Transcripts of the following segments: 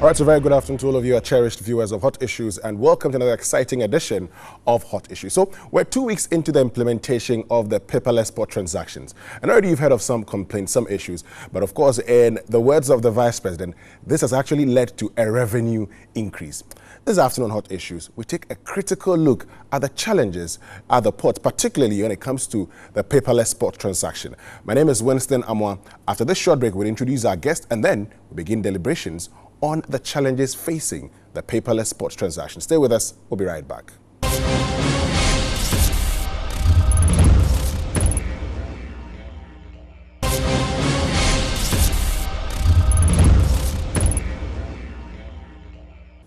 All right, so very good afternoon to all of you, our cherished viewers of Hot Issues, and welcome to another exciting edition of Hot Issues. So we're 2 weeks into the implementation of the paperless spot transactions. And already you've heard of some complaints, some issues, but of course, in the words of the Vice President, this has actually led to a revenue increase. This afternoon on Hot Issues, we take a critical look at the challenges at the ports, particularly when it comes to the paperless spot transaction. My name is Winston Amwa. After this short break, we'll introduce our guest, and then we begin deliberations on the challenges facing the paperless spot transaction. Stay with us. We'll be right back.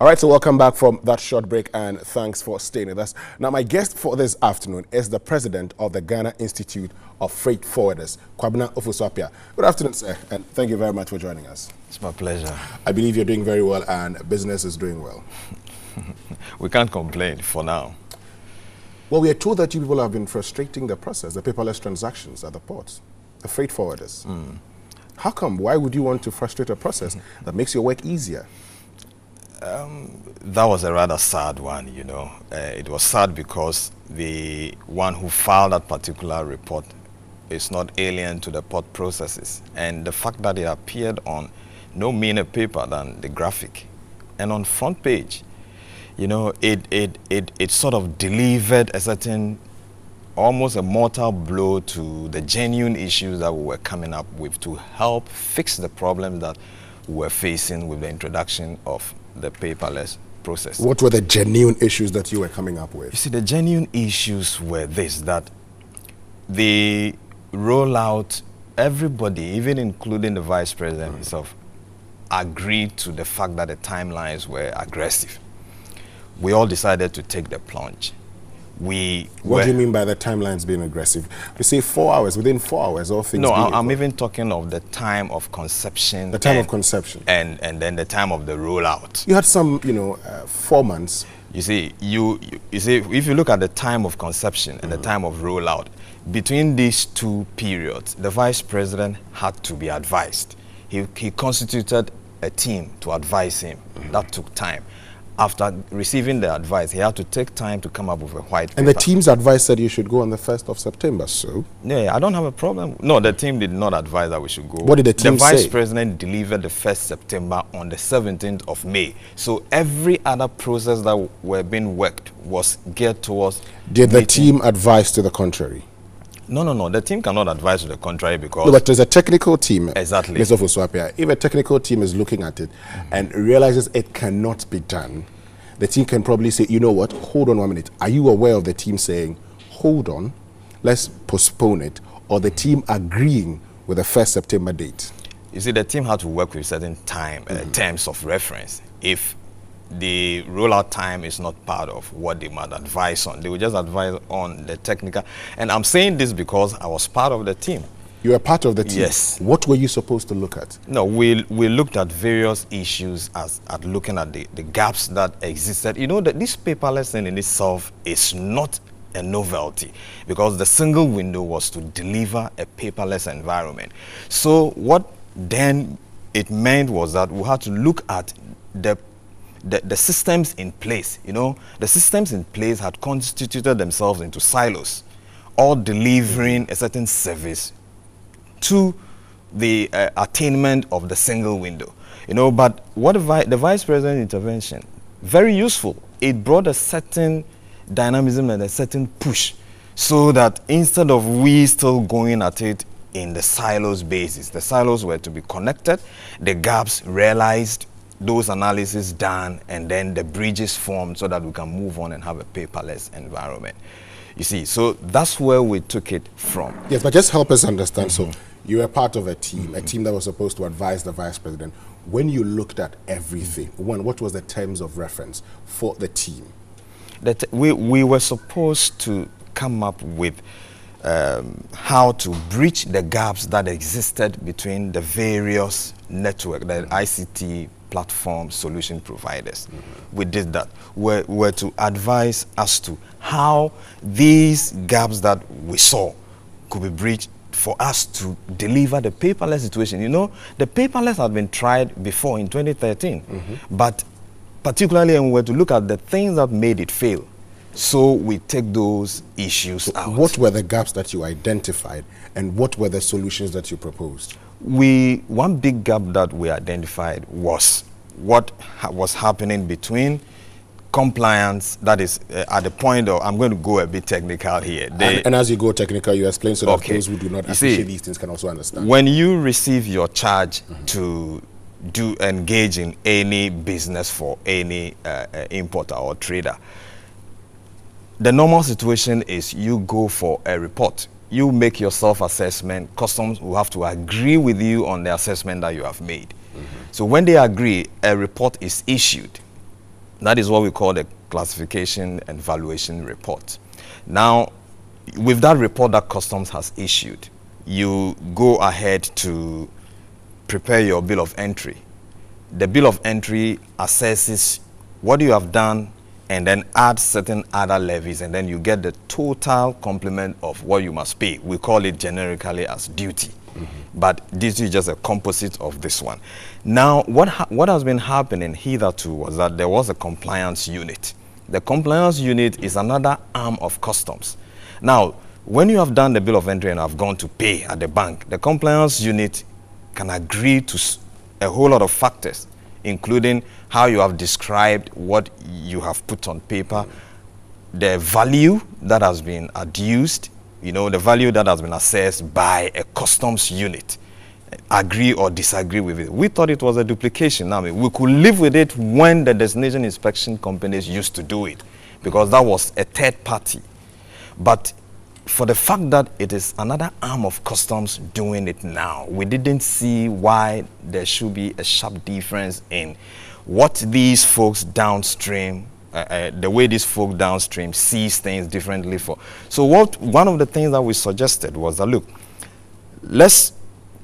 All right, so welcome back from that short break, and thanks for staying with us. Now, my guest for this afternoon is the president of the Ghana Institute of Freight Forwarders, Kwabena Ofuswapia. Good afternoon, sir, and thank you very much for joining us. It's my pleasure. I believe you're doing very well and business is doing well. We can't complain for now. Well, we are told that you people have been frustrating the process, the paperless transactions at the ports, the freight forwarders. How come? Why would you want to frustrate a process that makes your work easier? That was a rather sad one, you know. It was sad because the one who filed that particular report is not alien to the port processes. And the fact that it appeared on no meaner paper than the graphic and on front page, you know, it sort of delivered a certain, almost a mortal blow to the genuine issues that we were coming up with to help fix the problems that we were facing with the introduction of the paperless process. What were the genuine issues that you were coming up with? You see, the genuine issues were this, that the rollout, everybody, even including the Vice President himself, agreed to the fact that the timelines were aggressive. We all decided to take the plunge. What do you mean by the timelines being aggressive? You say 4 hours, within 4 hours, all things. No, I'm even talking of the time of conception. The time of conception. And then the time of the rollout. You had some, 4 months. You see, you see, if you look at the time of conception and the time of rollout, between these two periods, the Vice President had to be advised. He constituted a team to advise him. That took time. After receiving the advice, he had to take time to come up with a white paper. And the team's advice said you should go on the 1st of September, so? Yeah, I don't have a problem. No, the team did not advise that we should go. What did the team say? The Vice President delivered the 1st September on the 17th of May. So every other process that were being worked was geared towards... Did the team advise to the contrary? No. The team cannot advise to the contrary because... No, but there's a technical team. Exactly. Mr. Ofuswapia, if a technical team is looking at it and realizes it cannot be done, the team can probably say, you know what, hold on 1 minute. Are you aware of the team saying, hold on, let's postpone it, or the team agreeing with the 1st September date? You see, the team had to work with certain time, terms of reference. If the rollout time is not part of what they might advise on, they will just advise on the technical. And I'm saying this because I was part of the team. You were part of the team? Yes. What were you supposed to look at? No, we looked at various issues at looking at the gaps that existed. You know that this paperless thing in itself is not a novelty because the single window was to deliver a paperless environment. So what then it meant was that we had to look at the systems in place. You know, the systems in place had constituted themselves into silos, all delivering a certain service to the attainment of the single window. You know, but what the Vice President intervention, very useful. It brought a certain dynamism and a certain push so that instead of we still going at it in the silos basis, the silos were to be connected, the gaps realized, those analyses done, and then the bridges formed so that we can move on and have a paperless environment. You see, so that's where we took it from. Yes, but just help us understand. So you were part of a team that was supposed to advise the Vice President. When you looked at everything, one, what was the terms of reference for the team? We were supposed to come up with how to bridge the gaps that existed between the various network, the ICT platform solution providers. We did that. Were to advise as to how these gaps that we saw could be bridged for us to deliver the paperless situation. You know, the paperless had been tried before in 2013, but particularly when we were to look at the things that made it fail, so we take those issues out. What were the gaps that you identified, and what were the solutions that you proposed? One big gap that we identified was what was happening between compliance, that is at the point of, I'm going to go a bit technical here. And as you go technical, you explain so that those who do not appreciate these things can also understand. When you receive your charge to engage in any business for any importer or trader, the normal situation is you go for a report. You make your self-assessment. Customs will have to agree with you on the assessment that you have made. So when they agree, a report is issued. That is what we call the classification and valuation report. Now, with that report that Customs has issued, you go ahead to prepare your bill of entry. The bill of entry assesses what you have done and then add certain other levies, and then you get the total complement of what you must pay. We call it generically as duty. But duty is just a composite of this one. Now, what has been happening hitherto was that there was a compliance unit. The compliance unit is another arm of Customs. Now, when you have done the bill of entry and have gone to pay at the bank, the compliance unit can agree to a whole lot of factors, including how you have described what you have put on paper, the value that has been adduced, you know, the value that has been assessed by a Customs unit, agree or disagree with it. We thought it was a duplication. I mean, we could live with it when the destination inspection companies used to do it, because that was a third party. But for the fact that it is another arm of Customs doing it now, we didn't see why there should be a sharp difference in what these folks downstream, the way these folk downstream sees things differently for. So one of the things that we suggested was that, look, let's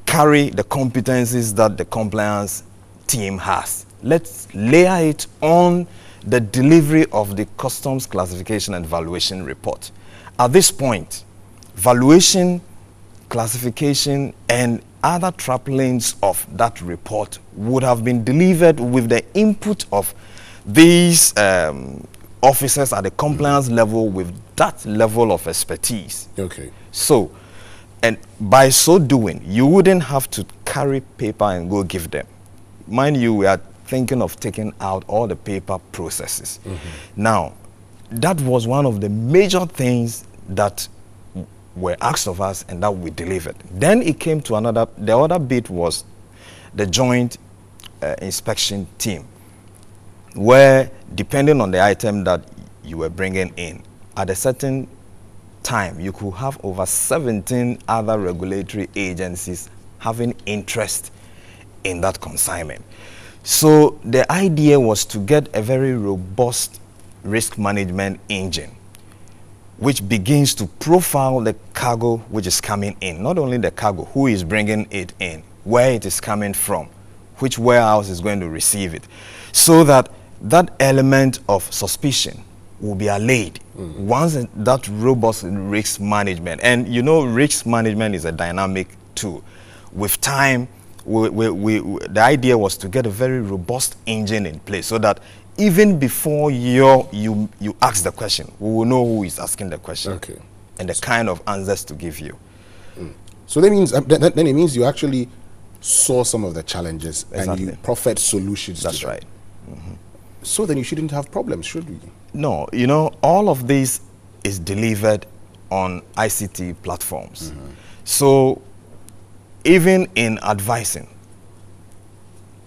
carry the competencies that the compliance team has. Let's layer it on the delivery of the Customs classification and valuation report. At this point, valuation, classification, and other trappings of that report would have been delivered with the input of these officers at the compliance level with that level of expertise. Okay. So, and by so doing, you wouldn't have to carry paper and go give them. Mind you, we are thinking of taking out all the paper processes. Now, that was one of the major things that were asked of us and that we delivered. Then it came to the other bit was the joint inspection team, where depending on the item that you were bringing in, at a certain time, you could have over 17 other regulatory agencies having interest in that consignment. So the idea was to get a very robust risk management engine, which begins to profile the cargo which is coming in. Not only the cargo, who is bringing it in, where it is coming from, which warehouse is going to receive it, so that that element of suspicion will be allayed once that robust risk management. And you know, risk management is a dynamic tool. With time, the idea was to get a very robust engine in place so that even before you ask the question, we will know who is asking the question and the kind of answers to give you. So that means then it means you actually saw some of the challenges and you proffered solutions. That's right. So then you shouldn't have problems, should we? No, you know, all of this is delivered on ICT platforms. So even in advising,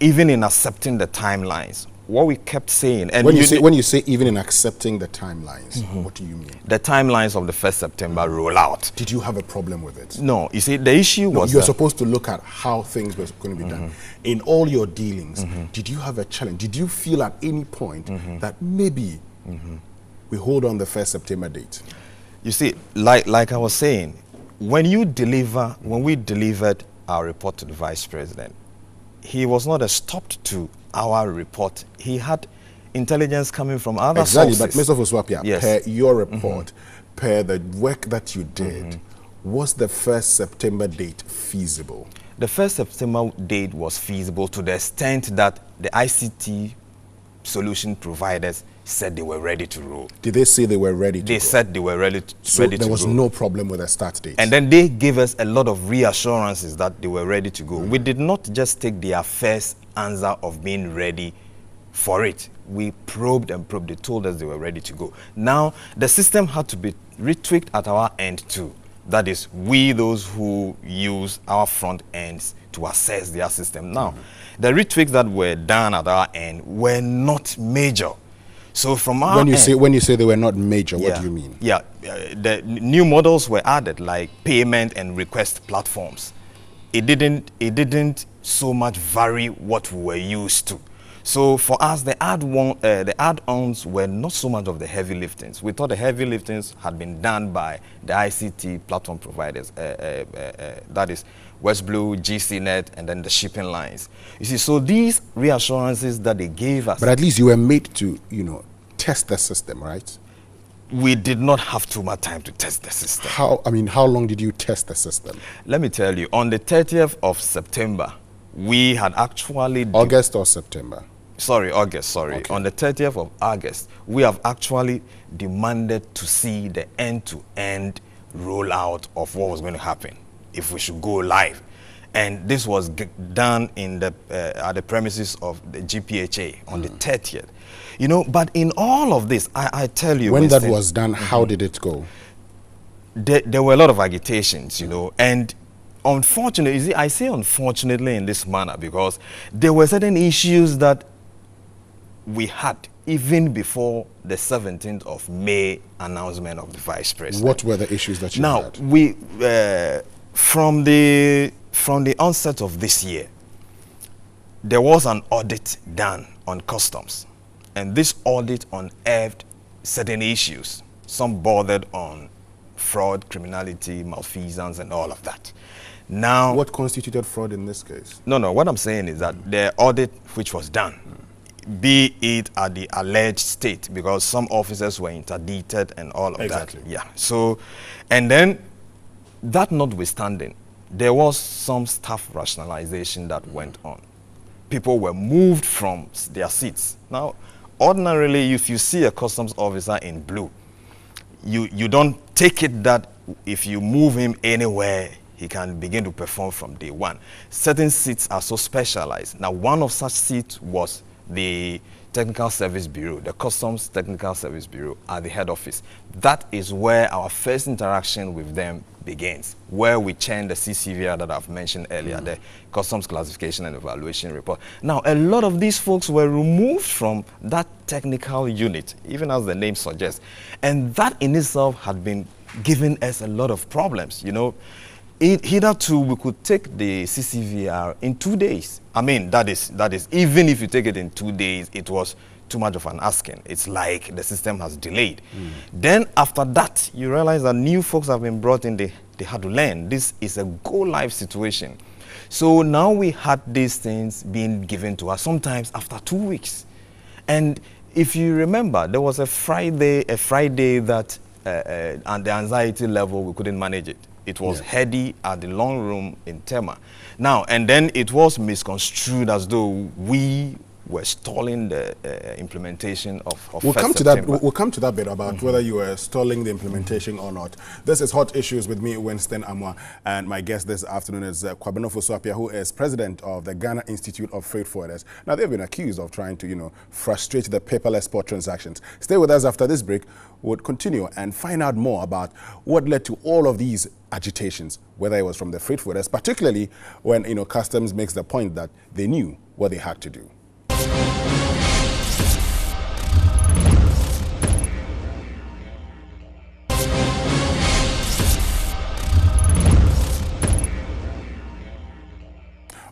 even in accepting the timelines, what we kept saying, and when you say even in accepting the timelines, what do you mean? The timelines of the 1st September rollout. Did you have a problem with it? No, you see, the issue was you're supposed to look at how things were going to be done. In all your dealings, did you have a challenge? Did you feel at any point that maybe we hold on the 1st September date? You see, like I was saying, when we delivered our report to the Vice President, he was not stopped to our report. He had intelligence coming from other sources. But Mr. Foswapia, per your report, per the work that you did, Was the 1st September date feasible? The 1st September date was feasible to the extent that the ICT solution providers said they were ready to roll. Did they say they were ready to go? They said they were ready to So roll. there was no problem with the start date? And then they gave us a lot of reassurances that they were ready to go. We did not just take their first answer of being ready for it. We probed and probed. They told us they were ready to go. Now, the system had to be retweaked at our end too. That is, we, those who use our front ends to access their system. Now, the retweaks that were done at our end were not major. So from our when you say they were not major, what do you mean? Yeah, the new models were added, like payment and request platforms. It didn't so much vary what we were used to. So for us, the add-ons were not so much of the heavy liftings. We thought the heavy liftings had been done by the ICT platform providers, that is WestBlue, GCNet, and then the shipping lines. You see, so these reassurances that they gave us. But at least you were made to, test the system, right? We did not have too much time to test the system. How long did you test the system? Let me tell you, on the 30th of September, we had actually... August or September? Sorry, August, sorry. Okay. On the 30th of August, we have actually demanded to see the end-to-end rollout of what was going to happen if we should go live. And this was done in the at the premises of the GPHA on the 30th. But in all of this, I tell you... When that was done, how did it go? There were a lot of agitations, and unfortunately, you see, I say unfortunately in this manner because there were certain issues that we had even before the 17th of May announcement of the Vice President. What were the issues that you had? Now, we, from the onset of this year, there was an audit done on customs. And this audit unearthed certain issues. Some bordered on fraud, criminality, malfeasance, and all of that. Now, what constituted fraud in this case? No, what I'm saying is that the audit which was done, be it at the alleged state, because some officers were interdicted and all of that. Yeah. So, and then, that notwithstanding, there was some staff rationalization that went on. People were moved from their seats. Now, ordinarily, if you see a customs officer in blue, you don't take it that if you move him anywhere, he can begin to perform from day one. Certain seats are so specialized. Now, one of such seats was the Technical Service Bureau, the Customs Technical Service Bureau at the head office. That is where our first interaction with them begins, where we change the CCVR that I've mentioned earlier, the Customs Classification and Evaluation Report. Now, a lot of these folks were removed from that technical unit, even as the name suggests. And that in itself had been giving us a lot of problems, Hitherto, we could take the CCVR in 2 days. I mean, that is, even if you take it in 2 days, it was too much of an asking. It's like the system has delayed. Then after that, you realize that new folks have been brought in, they had to learn. This is a go-live situation. So now we had these things being given to us, sometimes after 2 weeks. And if you remember, there was a Friday that, and the anxiety level, we couldn't manage it. It was heady at the long room in Tema. Now, and then it was misconstrued as though we were stalling the implementation of We'll come to that bit about whether you were stalling the implementation or not. This is Hot Issues with me, Winston Amwa, and my guest this afternoon is Kwabena Ofosu-Appiah, who is president of the Ghana Institute of Freight Forwarders. Now, they've been accused of trying to, frustrate the paperless port transactions. Stay with us after this break. We'll continue and find out more about what led to all of these agitations, whether it was from the freight forwarders, particularly when, customs makes the point that they knew what they had to do.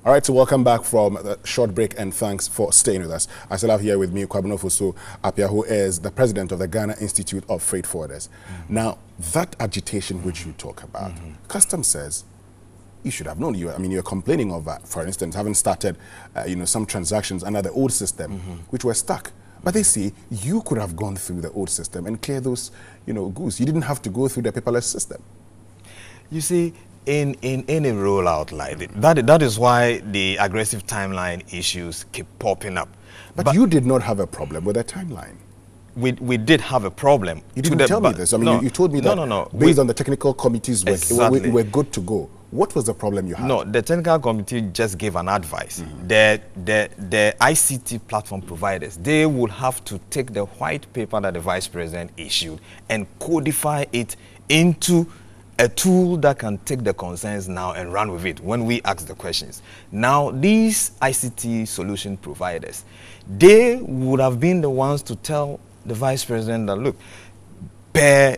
All right, so welcome back from the short break, and thanks for staying with us. I still have here with me Kwabena Ofosu-Appiah, who is the president of the Ghana Institute of Freight Forwarders. Now, that agitation which you talk about, Customs says you should have known. You're complaining of that, for instance, having started, some transactions under the old system, which were stuck. But they say you could have gone through the old system and clear those, goods. You didn't have to go through the paperless system. You see, in any rollout like that is why the aggressive timeline issues keep popping up. But you did not have a problem with that timeline. We did have a problem. You didn't tell me this. I mean, no, you told me that no. based on the technical committee's work, Exactly. we're good to go. What was the problem you had? No, the technical committee just gave an advice. The ICT platform providers, they would have to take the white paper that the vice president issued and codify it into a tool that can take the concerns now and run with it when we ask the questions. Now, these ICT solution providers, they would have been the ones to tell the vice president that, look,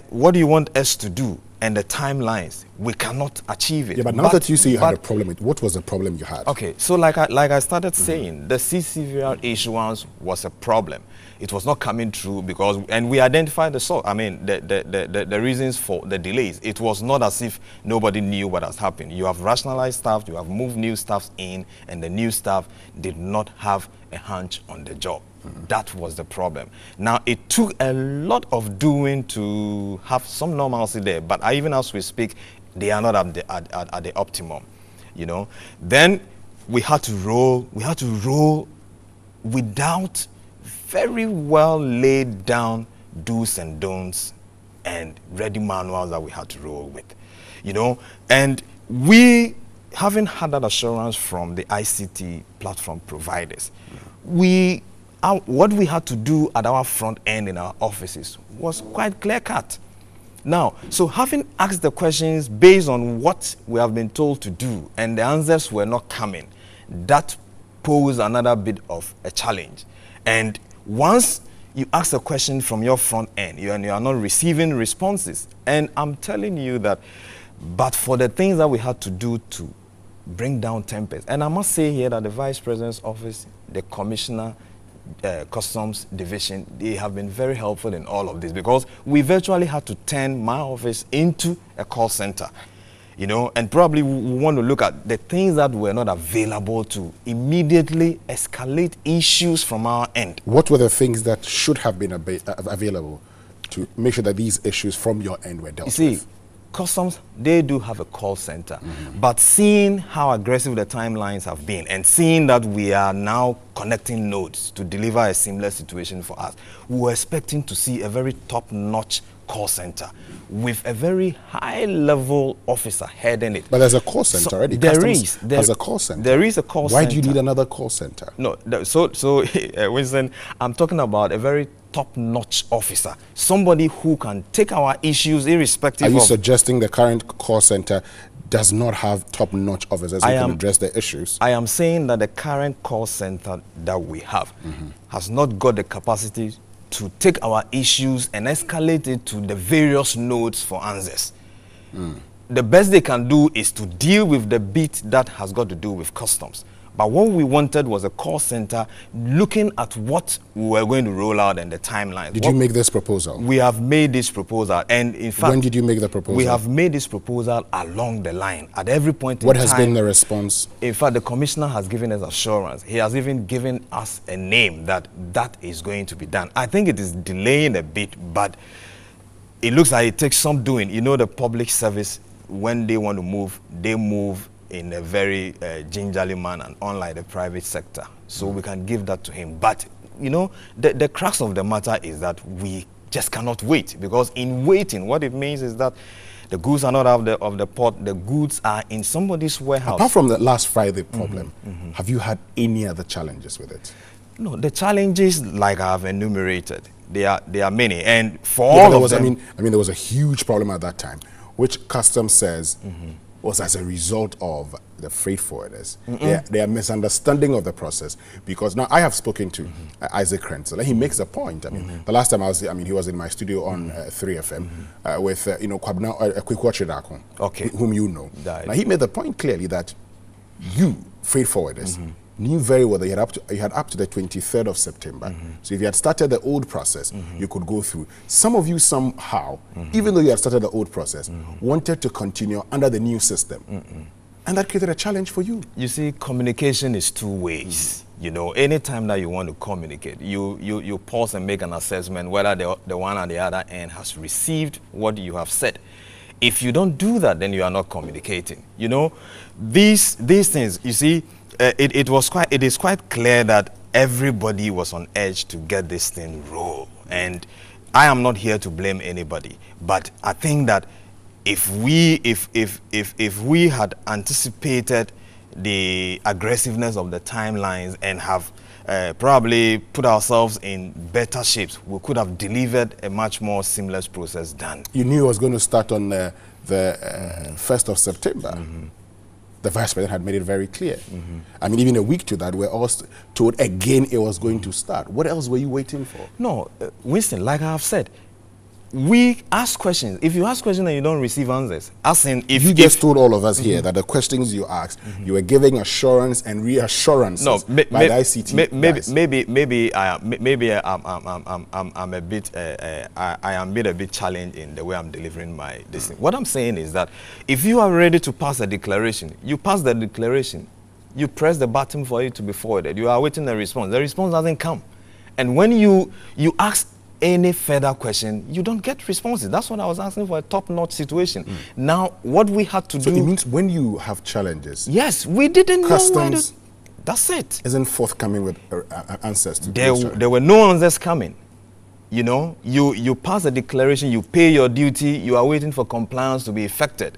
what do you want us to do? And the timelines, we cannot achieve it. Yeah, but now that you say you had a problem, what was the problem you had? Okay, so like I started saying, the CCVR issuance was a problem. It was not coming through because, and we identified the source. I mean, the reasons for the delays. It was not as if nobody knew what has happened. You have rationalized staff, you have moved new staffs in, and the new staff did not have a hunch on the job. That was the problem. Now, it took a lot of doing to have some normalcy there, but even as we speak, they are not at the optimum, you know. Then we had to roll without very well laid down do's and don'ts and ready manuals that we had to roll with, you know. And we haven't had that assurance from the ICT platform providers. What we had to do at our front end in our offices was quite clear-cut. Now, so having asked the questions based on what we have been told to do and the answers were not coming, that posed another bit of a challenge. And once you ask a question from your front end, you are not receiving responses. And I'm telling you that, but for the things that we had to do to bring down tempers, and I must say here that the Vice President's office, the Commissioner, Customs Division, they have been very helpful in all of this because we virtually had to turn my office into a call center, you know, and probably we want to look at the things that were not available to immediately escalate issues from our end. What were the things that should have been available to make sure that these issues from your end were dealt with? You see, Customs, they do have a call center, but seeing how aggressive the timelines have been and seeing that we are now connecting nodes to deliver a seamless situation for us, we were expecting to see a very top-notch call center with a very high-level officer heading it. But there's a call center already. There has a call center. There is a call center. Why do you need another call center? No, Winston, I'm talking about a very top-notch officer, somebody who can take our issues irrespective of... Are you suggesting the current call center does not have top-notch officers who can address the issues? I am saying that the current call center that we have has not got the capacity to take our issues and escalate it to the various nodes for answers. The best they can do is to deal with the bit that has got to do with customs. But what we wanted was a call center looking at what we were going to roll out and the timeline. Did you make this proposal? We have made this proposal. And in fact... When did you make the proposal? We have made this proposal along the line. At every point in time... What has been the response? In fact, the commissioner has given us assurance. He has even given us a name that is going to be done. I think it is delaying a bit, but it looks like it takes some doing. You know, the public service, when they want to move, they move in a very gingerly manner, unlike the private sector. So we can give that to him. But, you know, the crux of the matter is that we just cannot wait, because in waiting, what it means is that the goods are not out of the port, the goods are in somebody's warehouse. Apart from the last Friday problem, have you had any other challenges with it? No, the challenges, like I have enumerated, they are many. And for all of them... I mean, there was a huge problem at that time, which Customs says was as a result of the freight forwarders. Their misunderstanding of the process. Because now I have spoken to Isaac Krenzel, and he makes a point. I mean, the last time he was in my studio on 3FM with, Kwabna Kwikwa, whom you know. Now he made the point clearly that you, freight forwarders, knew very well that you had up to the 23rd of September. So if you had started the old process, you could go through. Some of you somehow, even though you had started the old process, wanted to continue under the new system. And that created a challenge for you. You see, communication is two ways. You know, anytime that you want to communicate, you pause and make an assessment whether the one on the other end has received what you have said. If you don't do that, then you are not communicating. You know, these things, you see, it is quite clear that everybody was on edge to get this thing roll. And I am not here to blame anybody, but I think that if we had anticipated the aggressiveness of the timelines and have probably put ourselves in better shapes, we could have delivered a much more seamless process than. You knew it was going to start on the 1st of September. The Vice President had made it very clear. I mean, even a week to that, we're all told again it was going to start. What else were you waiting for? No, Winston, like I have said, we ask questions. If you ask questions and you don't receive answers, as in if you just told all of us here that the questions you asked, you were giving assurance and reassurance by the ICT maybe I'm a bit I am a bit challenged in the way I'm delivering my this thing. What I'm saying is that if you are ready to pass a declaration, you pass the declaration, you press the button for it to be forwarded. You are waiting the response. The response doesn't come, and when you ask any further question, you don't get responses. That's what I was asking for, a top-notch situation. Now, what we had to do... So it means when you have challenges... Yes, we didn't know where to... That's it. Isn't forthcoming with answers to there were no answers coming. You know, you pass a declaration, you pay your duty, you are waiting for compliance to be effected.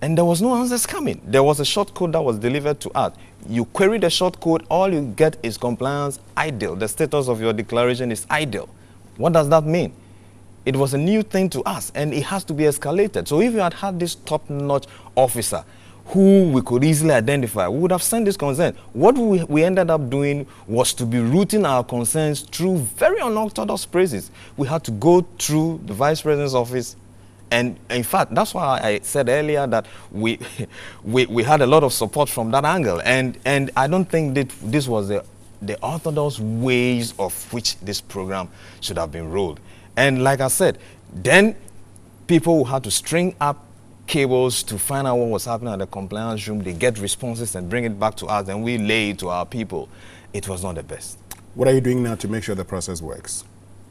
And there was no answers coming. There was a short code that was delivered to us. You query the short code, all you get is compliance idle. The status of your declaration is idle. What does that mean? It was a new thing to us, and it has to be escalated. So if you had this top-notch officer who we could easily identify, we would have sent this concern. What we ended up doing was to be routing our concerns through very unorthodox phrases. We had to go through the Vice President's office, and in fact, that's why I said earlier that we had a lot of support from that angle, and I don't think that this was the orthodox ways of which this program should have been rolled. And like I said, then people who had to string up cables to find out what was happening at the compliance room. They get responses and bring it back to us, and we lay it to our people. It was not the best. What are you doing now to make sure the process works?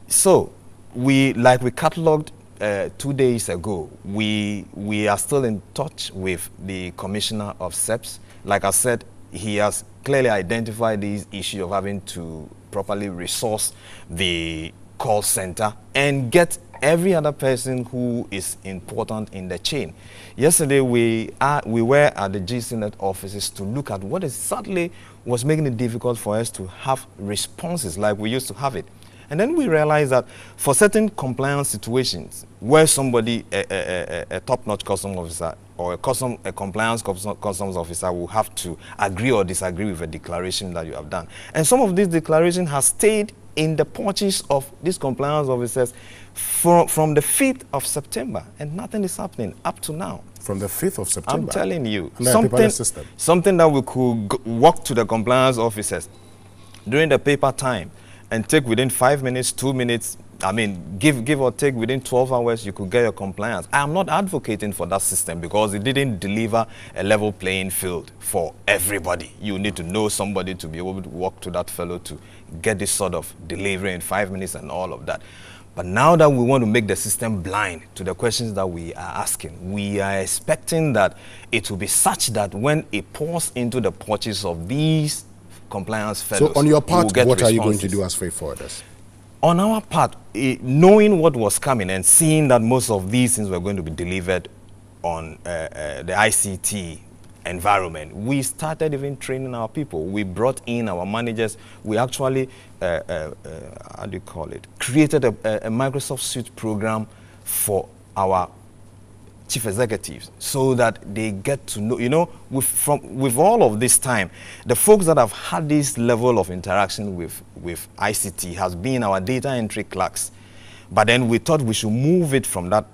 So, we catalogued 2 days ago, we are still in touch with the Commissioner of SEPS. Like I said, he has clearly identified this issue of having to properly resource the call center and get every other person who is important in the chain. Yesterday, we were at the GCNet offices to look at what exactly was making it difficult for us to have responses like we used to have it. And then we realized that for certain compliance situations where somebody, a top-notch customs officer or a compliance customs officer will have to agree or disagree with a declaration that you have done. And some of these declarations have stayed in the porches of these compliance officers from the 5th of September, and nothing is happening up to now. From the 5th of September? I'm telling you, something that we could walk to the compliance officers during the paper time and take within 5 minutes, 2 minutes, I mean, give or take within 12 hours, you could get your compliance. I am not advocating for that system because it didn't deliver a level playing field for everybody. You need to know somebody to be able to walk to that fellow to get this sort of delivery in 5 minutes and all of that. But now that we want to make the system blind to the questions that we are asking, we are expecting that it will be such that when it pours into the porches of these compliance fellows, so on your part, what are you going to do as freight forwarders? On our part, knowing what was coming and seeing that most of these things were going to be delivered on the ICT environment, we started even training our people. We brought in our managers. We actually, how do you call it, created a Microsoft Suite program for our chief executives so that they get to know, you know, with all of this time, the folks that have had this level of interaction with ICT has been our data entry clerks. But then we thought we should move it from that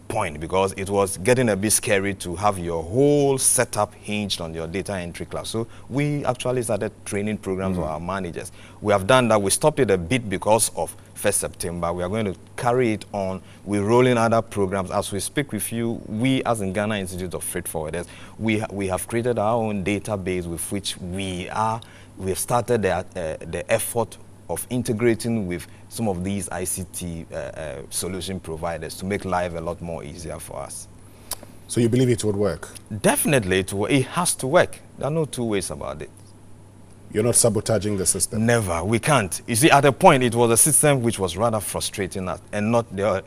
point because it was getting a bit scary to have your whole setup hinged on your data entry class. So we actually started training programs for our managers. We have done that. We stopped it a bit because of 1st September. We are going to carry it on. We're rolling other programs. As we speak with you, we as in Ghana Institute of Freight Forwarders, we have created our own database with which we have started the effort of integrating with some of these ICT solution providers to make life a lot more easier for us. So you believe it would work? Definitely, it has to work. There are no two ways about it. You're not sabotaging the system? Never. We can't. You see, at a point, it was a system which was rather frustrating us, and not the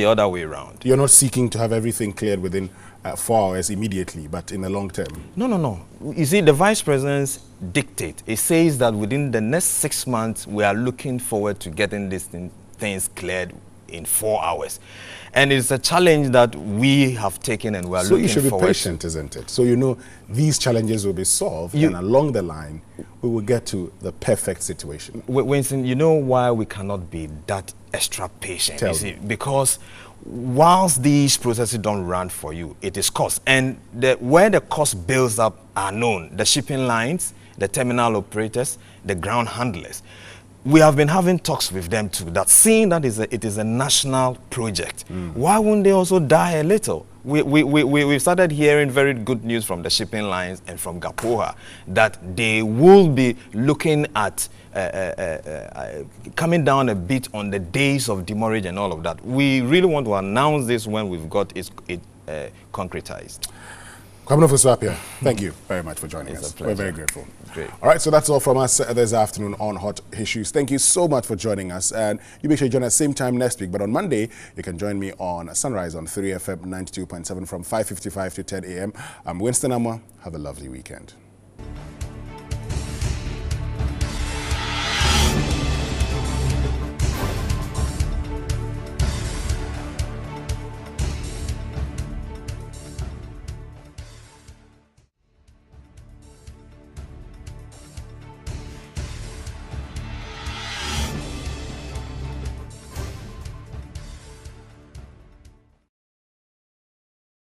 other way around. You're not seeking to have everything cleared within 4 hours immediately, but in the long term? No. You see, the Vice President's dictate, it says that within the next 6 months, we are looking forward to getting these things cleared in 4 hours. And it's a challenge that we have taken, and we are looking forward to. So you should be patient, isn't it? So you know these challenges will be solved, and along the line, we will get to the perfect situation. Winston, you know why we cannot be that extra patient? Tell you see, me. because whilst these processes don't run for you, it is cost. And where the cost builds up are known. The shipping lines, the terminal operators, the ground handlers. We have been having talks with them too, that seeing that it is a national project, why wouldn't they also die a little? We've started hearing very good news from the shipping lines and from Gapoha that they will be looking at coming down a bit on the days of demurrage and all of that. We really want to announce this when we've got it concretized. Kwabena Fuswapia, thank you very much for joining us. We're very grateful. Great. All right, so that's all from us this afternoon on Hot Issues. Thank you so much for joining us. And you make sure you join us same time next week. But on Monday, you can join me on Sunrise on 3FM 92.7 from 5:55 to 10 a.m. I'm Winston Amma. Have a lovely weekend.